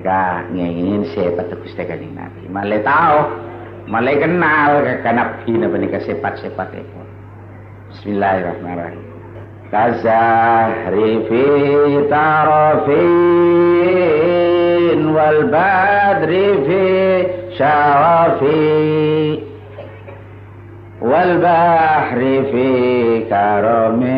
Mereka ngingin sifat Gusti Kanjeng Nabi. Malih tahu, malih kenal ke Nabi napa nika sifat-sifatipun. Bismillahirrahmanirrahim. Kazahri fi tarafin wal badri fi syarafi wal bahri fi karami